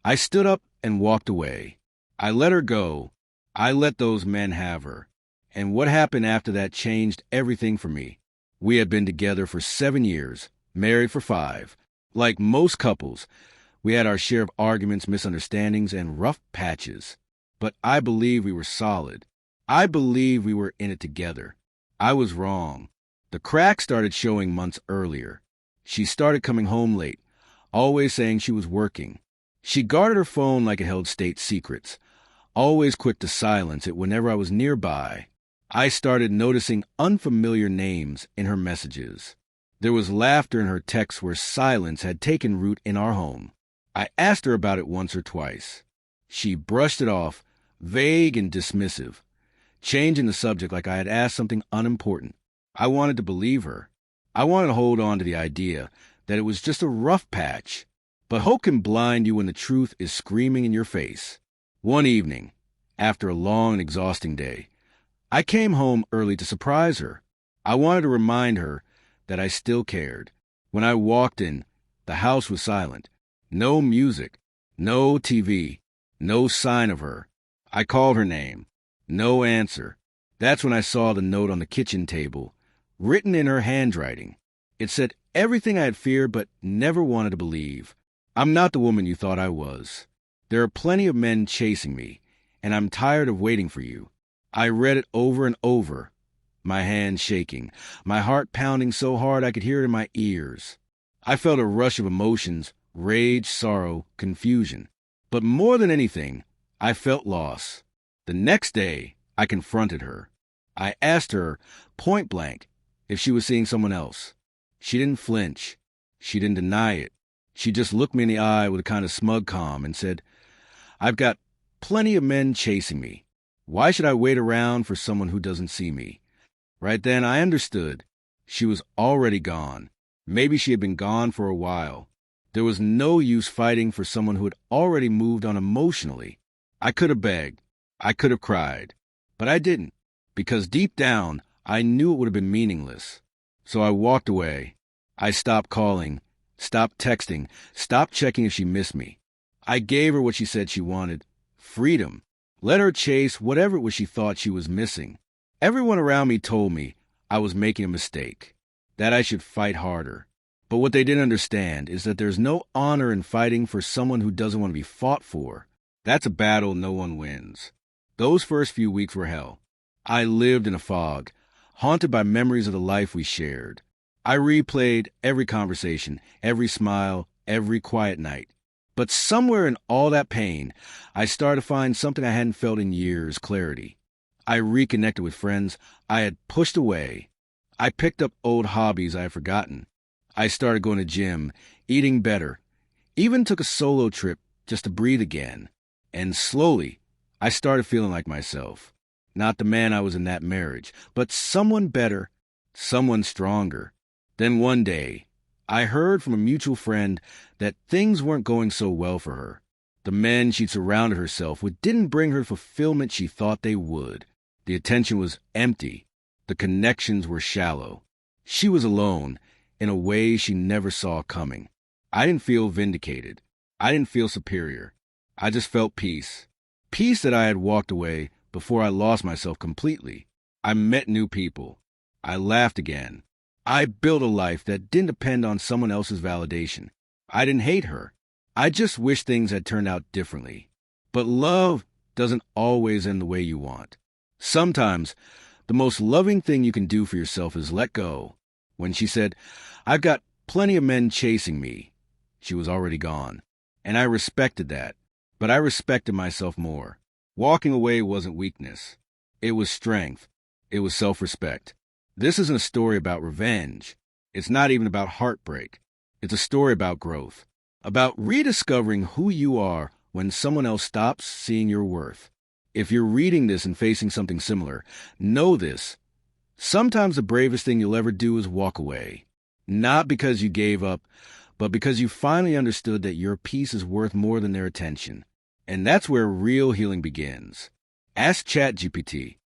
I stood up and walked away. I let her go. I let those men have her. And what happened after that changed everything for me. We had been together for 7 years, married for 5. Like most couples, we had our share of arguments, misunderstandings, and rough patches. But I believe we were solid. I believe we were in it together. I was wrong. The cracks started showing months earlier. She started coming home late, always saying she was working. She guarded her phone like it held state secrets, always quick to silence it whenever I was nearby. I started noticing unfamiliar names in her messages. There was laughter in her texts where silence had taken root in our home. I asked her about it once or twice. She brushed it off, vague and dismissive, changing the subject like I had asked something unimportant. I wanted to believe her. I wanted to hold on to the idea that it was just a rough patch. But hope can blind you when the truth is screaming in your face. One evening, after a long and exhausting day, I came home early to surprise her. I wanted to remind her that I still cared. When I walked in, the house was silent. No music, no TV, no sign of her. I called her name. No answer. That's when I saw the note on the kitchen table, written in her handwriting. It said everything I had feared but never wanted to believe. I'm not the woman you thought I was. There are plenty of men chasing me, and I'm tired of waiting for you. I read it over and over, my hand shaking, my heart pounding so hard I could hear it in my ears. I felt a rush of emotions, rage, sorrow, confusion. But more than anything, I felt loss. The next day, I confronted her. I asked her, point blank, if she was seeing someone else. She didn't flinch. She didn't deny it. She just looked me in the eye with a kind of smug calm and said, I've got plenty of men chasing me. Why should I wait around for someone who doesn't see me? Right then, I understood. She was already gone. Maybe she had been gone for a while. There was no use fighting for someone who had already moved on emotionally. I could have begged. I could have cried. But I didn't, because deep down, I knew it would have been meaningless. So I walked away. I stopped calling, stopped texting, stopped checking if she missed me. I gave her what she said she wanted, freedom. Let her chase whatever it was she thought she was missing. Everyone around me told me I was making a mistake, that I should fight harder. But what they didn't understand is that there's no honor in fighting for someone who doesn't want to be fought for. That's a battle no one wins. Those first few weeks were hell. I lived in a fog, haunted by memories of the life we shared. I replayed every conversation, every smile, every quiet night. But somewhere in all that pain, I started to find something I hadn't felt in years, clarity. I reconnected with friends I had pushed away. I picked up old hobbies I had forgotten. I started going to gym, eating better, even took a solo trip just to breathe again. And slowly, I started feeling like myself. Not the man I was in that marriage, but someone better, someone stronger. Then one day, I heard from a mutual friend that things weren't going so well for her. The men she'd surrounded herself with didn't bring her the fulfillment she thought they would. The attention was empty. The connections were shallow. She was alone in a way she never saw coming. I didn't feel vindicated. I didn't feel superior. I just felt peace. Peace that I had walked away before I lost myself completely. I met new people. I laughed again. I built a life that didn't depend on someone else's validation. I didn't hate her. I just wish things had turned out differently. But love doesn't always end the way you want. Sometimes, the most loving thing you can do for yourself is let go. When she said, I've got plenty of men chasing me, she was already gone. And I respected that. But I respected myself more. Walking away wasn't weakness. It was strength. It was self-respect. This isn't a story about revenge. It's not even about heartbreak. It's a story about growth, about rediscovering who you are when someone else stops seeing your worth. If you're reading this and facing something similar, know this. Sometimes the bravest thing you'll ever do is walk away. Not because you gave up, but because you finally understood that your peace is worth more than their attention. And that's where real healing begins. Ask ChatGPT.